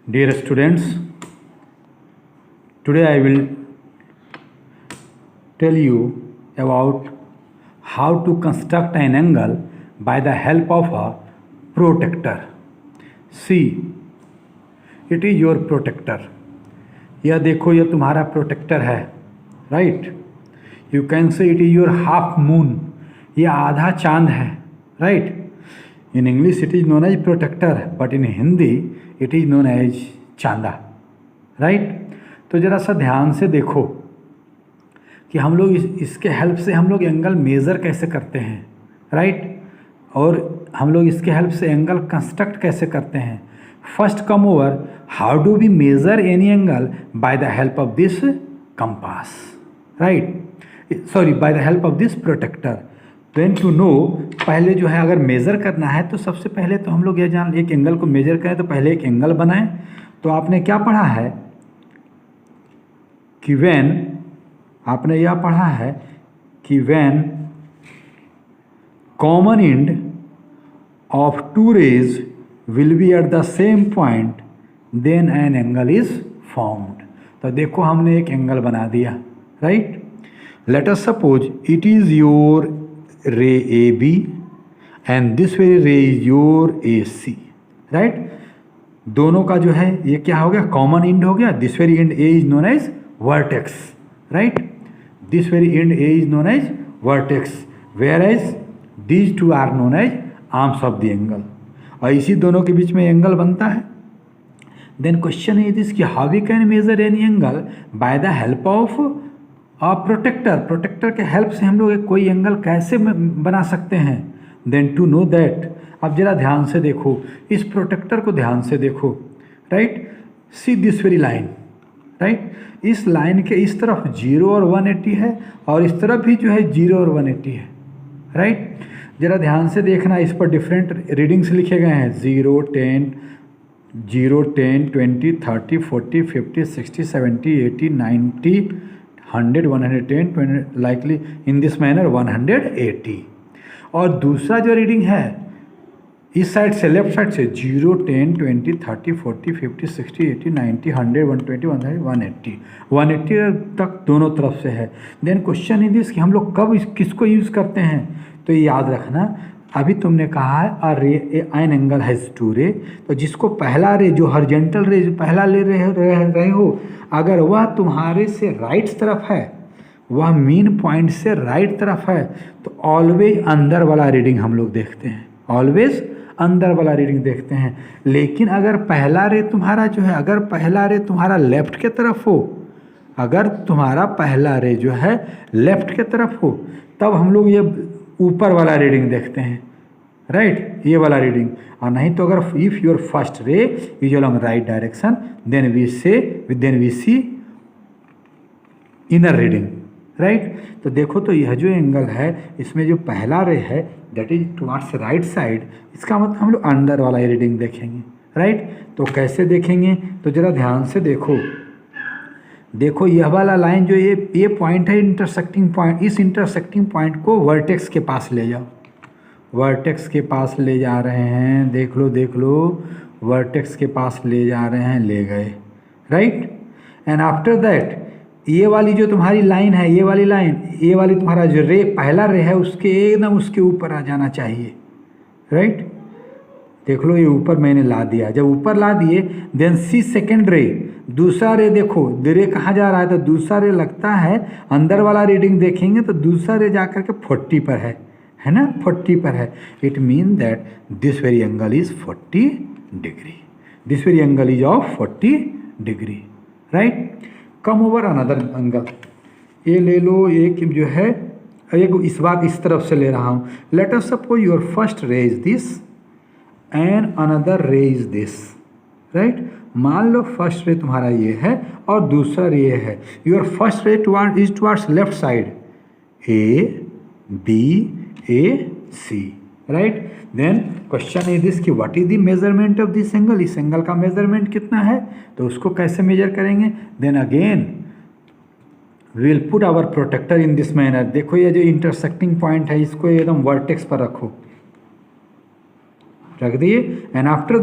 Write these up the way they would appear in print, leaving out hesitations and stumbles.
Dear students, today I will tell you about how to construct an angle by the help of a protractor. See, it is your protractor. यह देखो, यह तुम्हारा protector है, right. You can say it is your half moon. यह आधा चांद है, right. In English it is known as protector, but in Hindi it is known as chanda, right. तो ज़रा सा ध्यान से देखो कि हम लोग इसके हेल्प से हम लोग एंगल मेज़र कैसे करते हैं, राइट. और हम लोग इसके हेल्प से एंगल कंस्ट्रक्ट कैसे करते हैं. First come over how do we measure any angle by the help of this compass, right. Sorry, by the help of this protector. Then to know, पहले जो है अगर मेज़र करना है तो सबसे पहले तो हम लोग ये जान, एक एंगल को मेज़र करें तो पहले एक एंगल बनाएं. तो आपने क्या पढ़ा है कि आपने यह पढ़ा है कि when common end of two rays will be at the same point then an angle is formed. तो देखो हमने एक एंगल बना दिया, right. Let us suppose it is your ray A B and this very ray is your A C, right. दोनों का जो है ये क्या हो गया, कॉमन एंड हो गया. This very end A is known as vertex, right. This very end A is known as vertex, whereas these two are known as arms of the angle. और इसी दोनों के बीच में एंगल बनता है. देन क्वेश्चन इज दिस कि how we can measure any angle by the help of a protector. Protector के हेल्प से हम लोग कोई एंगल कैसे बना सकते हैं. देन टू नो दैट, अब जरा ध्यान से देखो, इस प्रोटेक्टर को ध्यान से देखो, right. See this very line, right. इस लाइन के इस तरफ 0 और 180 है और इस तरफ भी जो है 0 और 180 है, राइट. जरा ध्यान से देखना, इस पर डिफरेंट रीडिंग्स लिखे गए हैं. 0, 10, 20, 30, 40, 50, 60, 70, 80, 90, 100, 110, 20, लाइकली इन दिस मैनर 180. और दूसरा जो रीडिंग है इस साइड से, लेफ्ट साइड से 0, 10, 20, 30, 40, 50, 60, 80, 90, 100, 120, 180, 180 तक दोनों तरफ से है. देन क्वेश्चन इज दिस कि हम लोग कब किसको यूज़ करते हैं. तो ये याद रखना, अभी तुमने कहा है अ रे एन एंगल हैज़ टू रे. तो जिसको पहला रे, जो हॉरिजॉन्टल रे जो पहला ले रहे हो, अगर वह तुम्हारे से राइट तरफ है, वह मीन पॉइंट से राइट तरफ है, तो ऑलवेज अंदर वाला रीडिंग हम लोग देखते हैं. ऑलवेज अंदर वाला रीडिंग देखते हैं. लेकिन अगर पहला रे तुम्हारा जो है, अगर पहला रे तुम्हारा लेफ्ट के तरफ हो, अगर तुम्हारा पहला रे जो है लेफ्ट के तरफ हो, तब हम लोग ये ऊपर वाला रीडिंग देखते हैं, राइट. ये वाला रीडिंग. और नहीं तो अगर if your first ray is along right direction, then we see inner reading, right. तो देखो, तो यह जो एंगल है, इसमें जो पहला रे है that is towards right side, इसका मतलब हम लोग अंदर वाला रीडिंग देखेंगे, राइट. तो कैसे देखेंगे, तो ज़रा ध्यान से देखो यह वाला लाइन जो ये पॉइंट है, इंटरसेक्टिंग पॉइंट, इस इंटरसेक्टिंग पॉइंट को वर्टेक्स के पास ले जाओ. वर्टेक्स के पास ले जा रहे हैं, देख लो, वर्टेक्स के पास ले जा रहे हैं, ले गए, राइट. एंड आफ्टर दैट ये वाली जो तुम्हारी लाइन है, ये वाली तुम्हारा जो रे, पहला रे है, उसके एकदम उसके ऊपर आ जाना चाहिए, राइट. देख लो, ये ऊपर मैंने ला दिया. जब ऊपर ला दिए, देन सी सेकेंड रे, दूसरा रे देखो, रे कहाँ जा रहा है, तो दूसरा रे लगता है अंदर वाला रीडिंग देखेंगे तो दूसरा रे जा करके 40 पर है ना, 40 पर है. It mean that this very angle is 40 degree. This very angle is of 40 degree, right. Come over another angle, ये ले लो, एक जो है, एक इस बार इस तरफ से ले रहा हूँ. Let us suppose your first ray is this and another ray is this, right. मान लो फर्स्ट रे तुम्हारा ये है और दूसरा रे ये है. Your first ray towards left side, A B A C, right. Then question is this कि what is the measurement of this angle. इस एंगल का मेजरमेंट कितना है, तो उसको कैसे मेजर करेंगे. Then again we will put our protractor in this manner. देखो, ये जो इंटरसेक्टिंग पॉइंट है, इसको एकदम वर्टेक्स पर रखो, रख दिए। एंड आफ्टर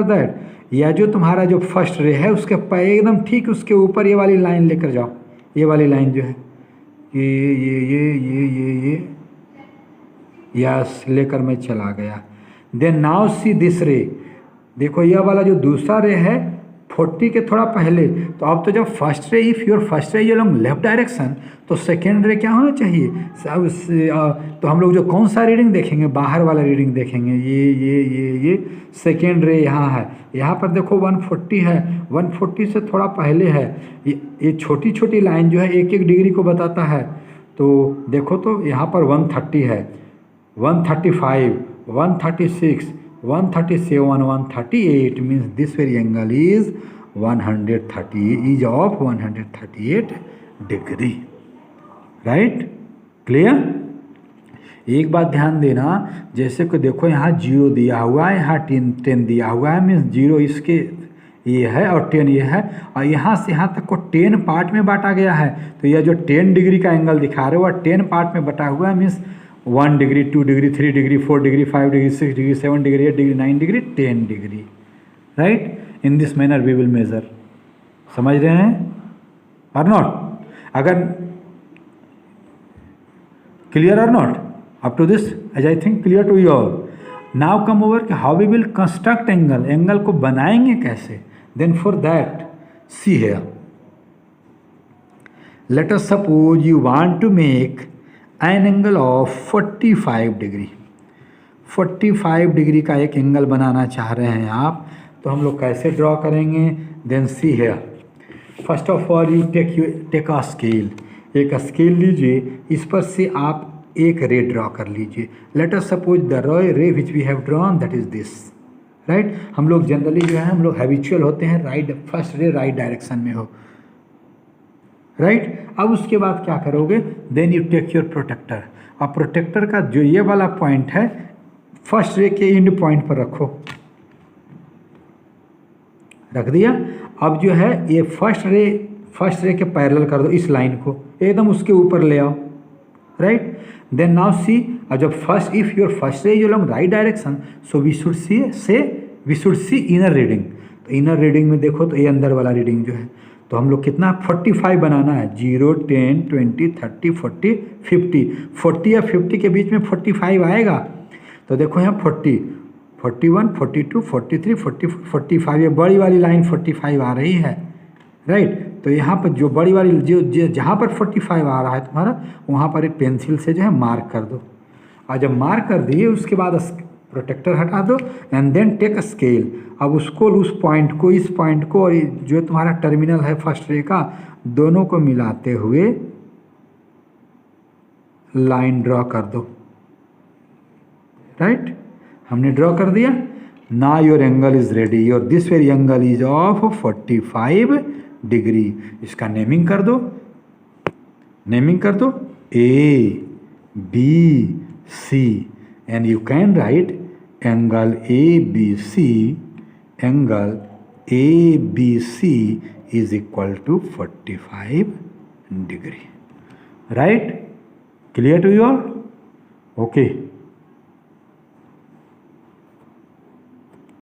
दैट यह जो तुम्हारा जो फर्स्ट रे है उसके एकदम ठीक उसके ऊपर ये वाली लाइन लेकर जाओ, ये वाली लाइन जो है ये यस लेकर मैं चला गया। देन नाउ सी दिस रे, देखो यह वाला जो दूसरा रे है 40 के थोड़ा पहले, तो अब तो जब first ray, if your first रे अलोंग लेफ्ट डायरेक्शन, तो सेकेंड रे क्या होना चाहिए? तो हम लोग जो कौन सा रीडिंग देखेंगे? बाहर वाला रीडिंग देखेंगे। ये सेकेंड रे यहाँ है, यहाँ पर देखो 140 है, 140 से थोड़ा पहले है। ये छोटी छोटी लाइन जो है एक एक डिग्री को बताता है। तो देखो तो यहाँ पर 130 है, 135, 136, 137, 138 means this very angle is 130 is of 138 degree, right? Clear? एक बात ध्यान देना, जैसे कि देखो यहाँ 0 दिया हुआ है, यहाँ 10 दिया हुआ है, मीन्स 0 इसके ये है और 10 ये है, और यहाँ से यहाँ तक को 10 पार्ट में बांटा गया है। तो यह जो 10 डिग्री का एंगल दिखा रहे हो वह 10 पार्ट में बटा हुआ है, means 1 degree, 2 degree, 3 degree, 4 degree, 5 degree, 6 degree, 7 degree, 8 degree, 9 degree, 10 degree, right? In this manner we will measure. समझ रहे हैं और नॉट? अगर क्लियर और not up to this? As I think clear to you all. Now come over कि how we will construct angle, angle को बनाएंगे कैसे? Then for that see here, late us suppose you want to make an angle of 45 degree, 45 degree का एक angle बनाना चाह रहे हैं आप, तो हम लोग कैसे ड्रॉ करेंगे? Then see here, first of all you take a scale, एक स्केल लीजिए, इस पर से आप एक रे ड्रॉ कर लीजिए। Late us suppose the ray which we have drawn that is this, right? हम लोग जनरली जो है हम लोग हैबिचुअल होते हैं right, first ray right direction में हो, राइट? अब उसके बाद क्या करोगे? Then you take your protector, और प्रोटेक्टर का जो ये वाला पॉइंट है फर्स्ट रे के एंड पॉइंट पर रखो, रख दिया। अब जो है ये फर्स्ट रे के पैरेलल कर दो इस लाइन को, एकदम उसके ऊपर ले आओ, राइट? देन नाउ सी, जब first if your first ray is along right direction, so we should see inner reading. तो इनर रीडिंग में देखो तो ये अंदर वाला रीडिंग जो है, तो हम लोग कितना 45 बनाना है, 0, 10, 20, 30, 40, 50, 40 या 50 के बीच में 45 आएगा। तो देखो यहाँ 40, 41, 42, 43, 44, 45, ये बड़ी वाली लाइन 45 आ रही है, राइट? तो यहाँ पर जो बड़ी वाली जो जहाँ पर 45 आ रहा है तुम्हारा, वहाँ पर एक पेंसिल से जो है मार्क कर दो, और जब मार्क कर दिए उसके बाद प्रोटेक्टर हटा दो and then take a scale. अब उसको उस पॉइंट को, इस पॉइंट को और जो तुम्हारा टर्मिनल है फर्स्ट रे का, दोनों को मिलाते हुए लाइन ड्रॉ कर दो, राइट? हमने ड्रॉ कर दिया। Now your angle is ready, your this very angle is of 45 degree. इसका नेमिंग कर दो, A B C, and you can write angle ABC is equal to 45 degree, right? Clear to you all? Okay.